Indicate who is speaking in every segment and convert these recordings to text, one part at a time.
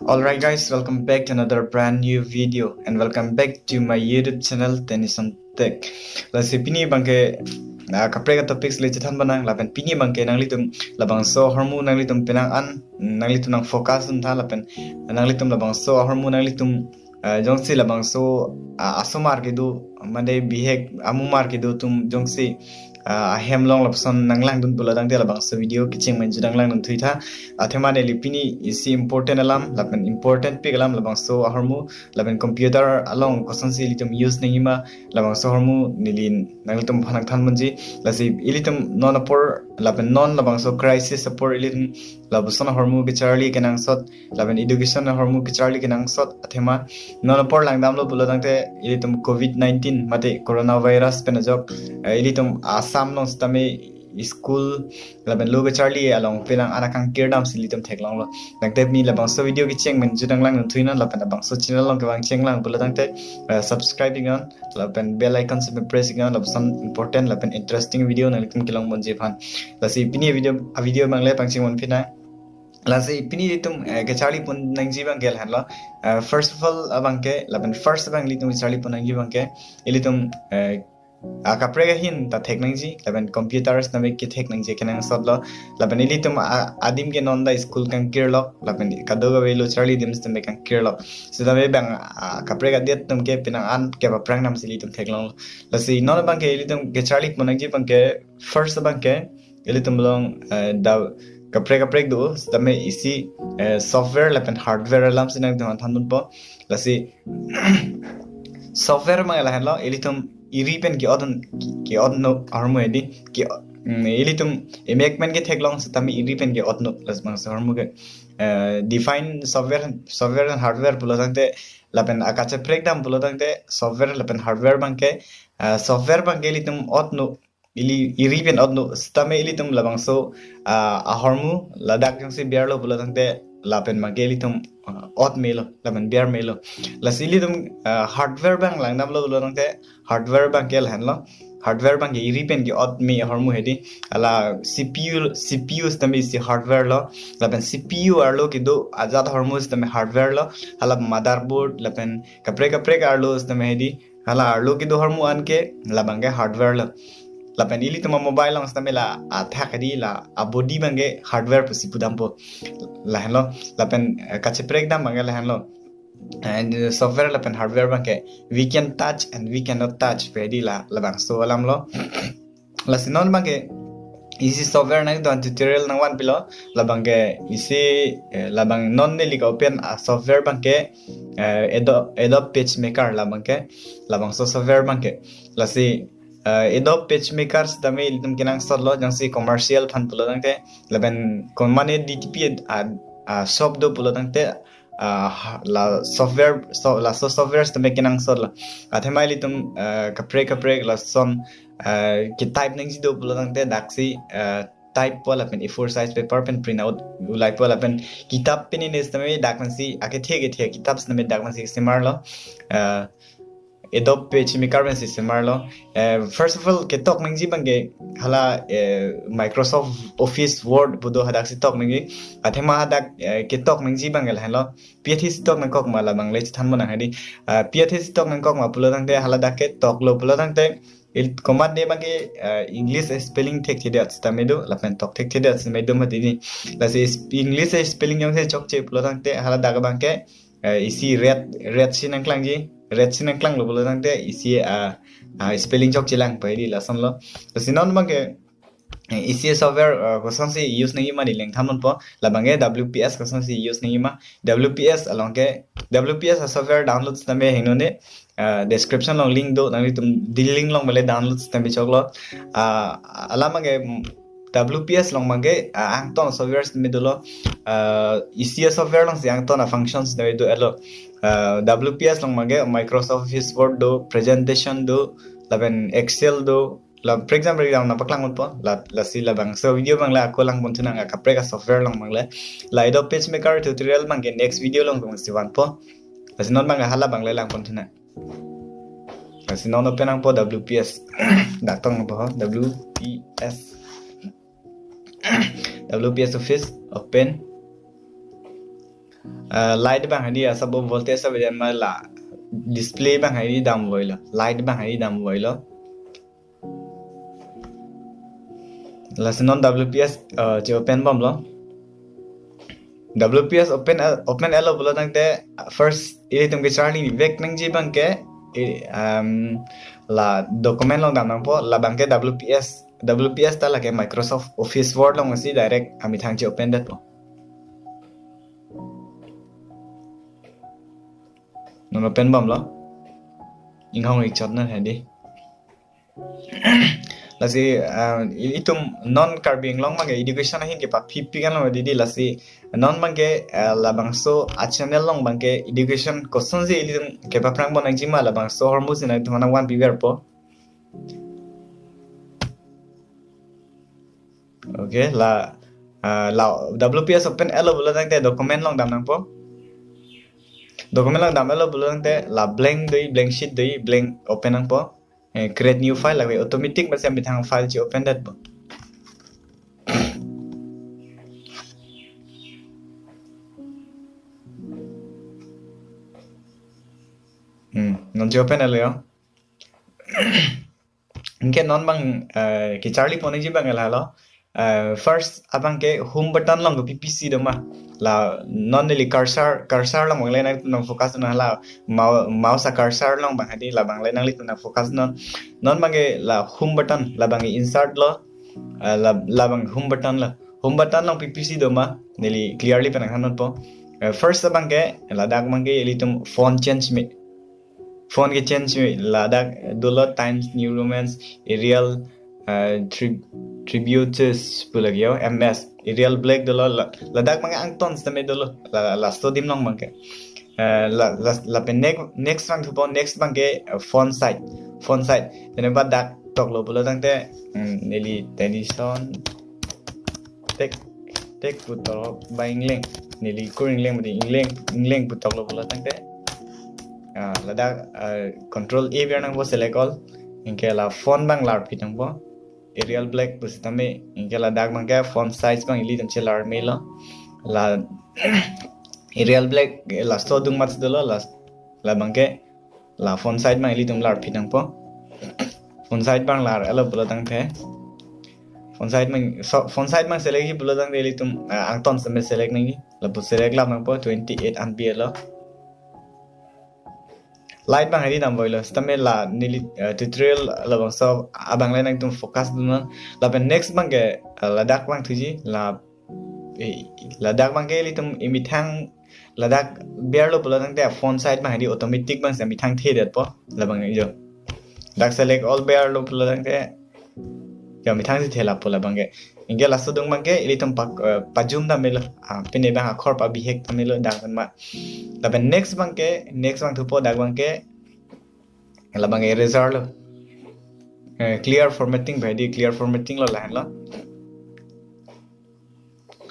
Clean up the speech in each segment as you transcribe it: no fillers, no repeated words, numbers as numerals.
Speaker 1: Alright guys, welcome back to another brand new video and welcome back to my YouTube channel Tenison Tech. Lasi pini bangke kaprega topics le chithan banang lapen pini bangke nang litum labang so hormone nang litum pinang an nang litum nang focus un tha lapen nang litum labang so hormone nang litum jongsi labang so asomar ke du mande bihek amumar ke du tum jongsi hem long lapson nanglang dun buladang de labang so video kiching men judang lang dun thuitha athema ne lipini isi important alam lapen important pig alam labang so hormu lapen computer along kosan si litum use ningima labang so hormu nilin nanglitum phanang than munji lasi ilitum non apor lapen non labang so crisis support ilitum labson hormu ke charlie kenang sot lapen education hormu ke charlie kenang sot athema non apor langdam lo buladang te ilitum covid-19 mate coronavirus penajok ilitum asam nong stame school laben logo charlie along pelang anakang kirdam silitum theklong lo nangte mi labang so video ki cheng men judang lang thuina lapen abang so channel long kawang cheng lang buladang te subscribing on lapen bell icon se pressing on labsan important lapen interesting video nalikum kilong monje phan lasi pini video mangle pangching mon phina lasi pini litum ke charlie pun nangji bang gel hanlo first of all abangke lapen first bang litum charlie pun nangji bangke ilitum kaprega hin ta technology laban computers na make technology kenang sodlo laban ilitum adim ke nonda school kan kirlok laban kadoga velo charlie dims tum kan kirlok so da bang kaprega det tum ke pinang an ke ba prang nam silitum technology lasi non bang ke ilitum ke charlie monang ji bang ke first bang ke ilitum long da kaprega preg do stame isi software laban hardware alam sinang tum thanun po lasi software ma la hanlo ilitum iripen ki odno armo edi ki ilitum emekmen ke theklong satami iripen ki odno lasmang sarmu ke define software and hardware bulodangte lapen akache breakdown bulodangte software lapen hardware bangke software bangke ilitum odno iripen odno stame ilitum labang so ahormu ladak jangsi biarlo bulodangte lapen magelitum ot melo lapen biar melo lasilitum hardware bang langnam lo bulodangte hardware bang kel hanlo hardware bang iripen ki ot me hormu hedi ala cpu stame si hardware lo lapen cpu arlo ki do azad hormu stame hardware lo ala motherboard lapen kapre arlo stame hedi ala arlo ki do hormu anke labang hardware lo lapen ili tuma mobile lang stame la athakadi la body bange hardware pusi pudampo la hanlo lapen kache breakdown bange la hanlo and software lapen hardware bangke we can touch and we cannot touch pedi la labang so alam lo la sinon bangke isi software nang don tutorial nang wan pilo labangke isi labang non ne lika open software bangke adobe pagemaker labang so software bangke lasi adobe pagemaker stame litum kinang sodlo jangsi commercial fan pulo dangte laben konmane dtp shop do pulo dangte la software stame kinang sodlo athemai litum kapre la son ki type nang do pulo dangte daksi type pola pen a4 size paper pen print out ulai pola pen kitab pen in stame dakmansi ake the kitab stame dakmansi simarlo adobe pagemaker men system marlo first of all ke tok nangji bange hala microsoft office word budo hadak si tok nangji athema hadak ke tok nangji bange halo pth tok nang kok mala bangle than mona hadi pth tok nang kok ma pulo tangte hala dak ke tok lo pulo tangte il command de bange english spelling thek thide astamedo lapen tok thek thide astamedo ma dini lase english spelling yang se chok che pulo tangte hala dak bange isi red sinang klangji red sinang klang lo bulo tangte isi spelling chok chilang paidi lasan lo sinon bange isi software kosan si use ngi ma dileng thamon po labange wps kosan si use ngi ma wps alongke wps software download stame hinone description long link do nang tum link long male download stame choklo alamange WPS long mage angton software me dolo isi software long si angton functions de do elo WPS long mage Microsoft Office Word do presentation do laben Excel do la for example na paklang po la si labang so video bang la ko lang buntu nang kapre ka software long mangle la ido pagemaker tutorial bang next video long kung si wan po kasi non bang hala bang lang buntu na kasi non open ang po WPS datang po WPS WPS Office open light bang hani asabo voltage sa bejam la display bang hani dam voilo light bang hani dam voilo la non WPS je open bom lo WPS open elo bolo tang te first ini tum ke charli ni vek nang ji bang ke la document long dam nang po la bang ke WPS ta la ke Microsoft Office Word long si direct ami thang je open dat po non open bom lo ing hong ik chot na hadi lasi itum non carbing long mage education hin ke pa 50 kan lo didi lasi non mage labang so a channel long bangke education question je itum ke pa prang bon jima labang so hormus na thona wan biver po okay la WPS open elo bola tang te document long dam nang po document lang dam elo bola tang te la blank sheet dei blank open nang po create new file la automatic ba sem bitang file chi open dat po non chi open elo yo inke non bang ki charlie pone ji bang la lo first abang ke home button long PPC doma la non li cursor long le nang nang focus na la mouse cursor long bang hadi la bang le nang li nang focus non bang la home button la bang insert lo la bang home button long PPC doma neli clearly penang hanon po first abang ke la dak bang ke li tum font change me phone ke change ladak dollar times new romance Arial tributes pulagyo ms Arial black dollar ladak mga angton sa me dollar la dim long mangke la pen next rang thupo next bangke font site tene ba dak tok lo pula tangte neli Tenison tek putok ba ingleng neli kur ingleng mati ingleng putok lo pula tangte ladak control A biar nang bo select all inke la font bang lar pitang bo Arial black pus tame inke ladak bang ke font size bang ili tam chelar mela la Arial black la sto dung mat dolo la bang ke la font size bang ili tum lar pitang po font size bang lar alo bola tang the font size bang select hi bola tang ili tum angton sem select ngi la bu select lam nang po 28 MB lo light bang hari dam boilo stame la nili tutorial la bang so abang le nang tum focus dun la ben next bang ke ladak bang thuji ladak bang ke li tum imithang ladak bear lo bola tang te font size bang hari automatic bang se mithang the det po la bang jo dak select all bear lo bola tang te jo mithang si thela po la bang ke inge la sudung bang ke li tum pajum da melo pine bang akhor pa bihek tamelo dak ma la ben next bang thupo dak bang ke la bang eraser lo clear formatting clear formatting lo lan lo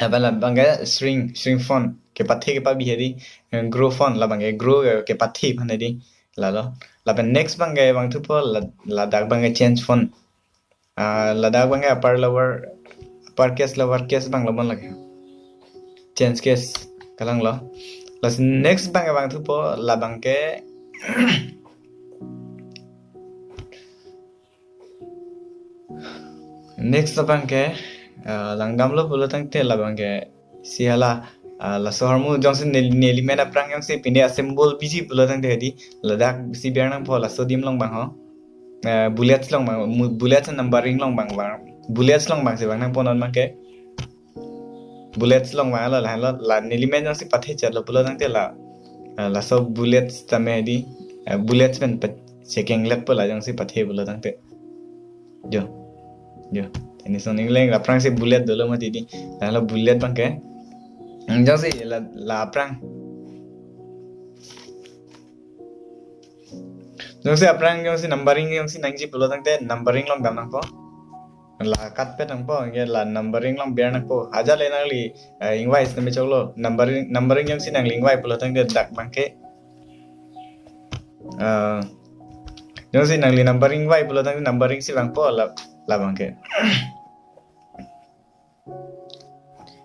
Speaker 1: la bang string font ke pathe ke pa bihedi grow font la bang grow ke pathe phane di la lo la ben next bang thupo la dak bang change font la dak bang upper case lower case bang lo bon lage change case kalang lo plus next bang thupo la bang ke next bang ke langdam lo bolo tang te la bang ke siala la soharmu johnson neli mena prang yang se pinde assemble biji bolo tang te di ladak si biarnang po la sodim long bang ho bullets long bang bullets numbering long bang bullets long bang se bang nang ponon bang ke bullets long bang la neli men yang si pathe chat lo bolo tang te la so bullets tame di bullets pen checking let po la jang si pathe bolo tang te jo Tenison ingleng la prang se bullet dolo mati di la bullet bang ke jang si la prang jang si aprang jang si numbering jang si nangji bolo tang te numbering long dam nang po la kat pe nang po nge la numbering long biar nang po aja le nang li invoice me choklo numbering jang si nang li invoice bolo tang te dak bang ke jang si nang li numbering invoice bolo tang numbering si bang po la bang ke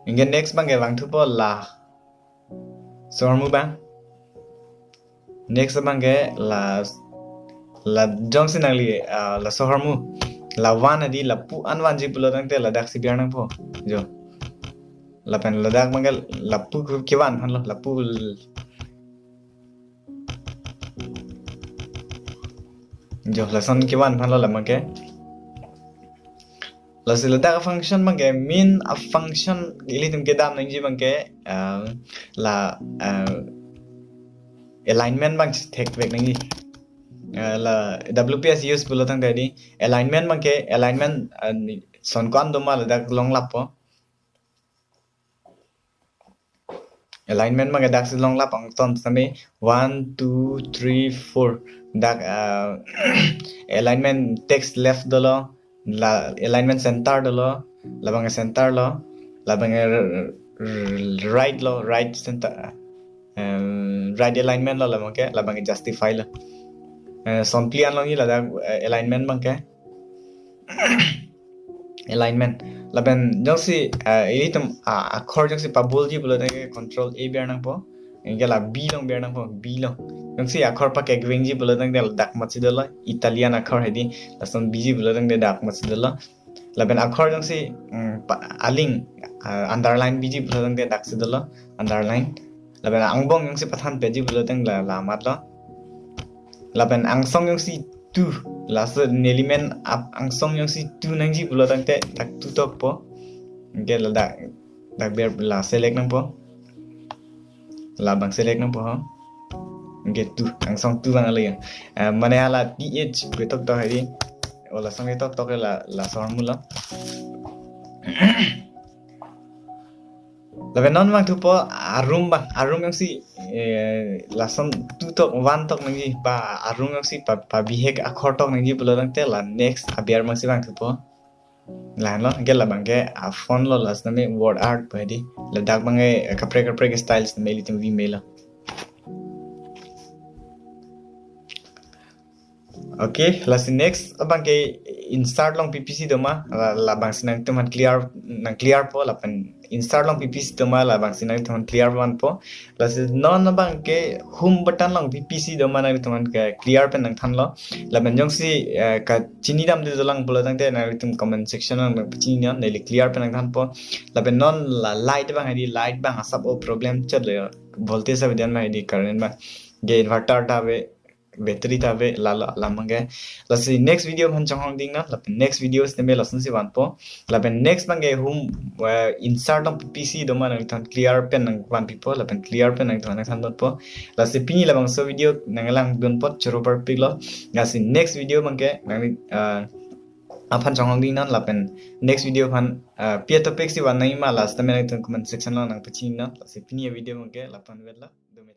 Speaker 1: inge next bang thupo la soharmu bang next bang ke la jong sin nangli la soharmu la wan adi la pu anwan ji pulo tang te la dak si biar nang po jo la pen la dak mangal la pu ki wan han lo la pu jo la son ki wan han lo la mangke la si la dak function mangke min a function ili tum ke dam nang ji mangke la alignment bang tek vek nang ji la WPS use pulo tang tadi alignment mangke alignment son kwan do ma la dak long lap po alignment mangke dak si long lap ang ton sami 1 2 3 4 dak alignment text left dolo la alignment center dolo la bang center lo la bang right lo right center right alignment lo la bang justify lo son plian lo ni la dak alignment bangke alignment laben joksi ini tum akhor joksi pabul ji bulo tang control a biar nang po ingela b long biar nang po b long joksi akhor pa ke gwing ji bulo tang del dak mat sidala italian akhor hedi lason b ji bulo tang de dak mat sidala laben akhor joksi aling underline b ji bulo tang de dak sidala underline laben angbong joksi pathan pe ji bulo tang la mat lo laben angsong joksi tu last element angsong yang si tu nang ji bulo tang te tak tu tok po ge la dak ber la select nang po la bang select nang po ha ge tu angsong tu bang ala yang mane hala th pe tok tok hari ola sang tok tok la formula laben non bang tu po arum yang si lason tu tok one tok nang ji ba arum yang si pa bihek akhor tok nang ji bulo tang te la next abiar mang si bang tu po la lo ge la bang ge a phone lo las na me word art pa di la dak bang ge kapre ge styles na me li tum vi me la okay la si next abang ke insert long ppc doma la bang sinang tuman clear po la pen insert long ppc doma la bang sinang tuman clear one po la si non bang ke home button long ppc doma na tuman clear pen nang than lo la ben jong si ka chini dam de lang bola tang te na tum comment section nang chini na le clear pen nang than po la ben non la light bang hadi light bang asap o problem chal le voltage sa vidan ma hadi current bang ge inverter ta ve battery ta ve la mangge la si next video han chang hong ding na la next videos ne me la sun si wan po la next mangge home insert on pc do man nang clear pen nang wan people la clear pen nang thang than po la si pini la bang so video nang lang don pot choro per pig lo la si next video mangge nang aphan chang hong ding na la next video han peer topic si wan nai ma last me nang comment section lo nang paching na la si pini video mangge la pan vet la do me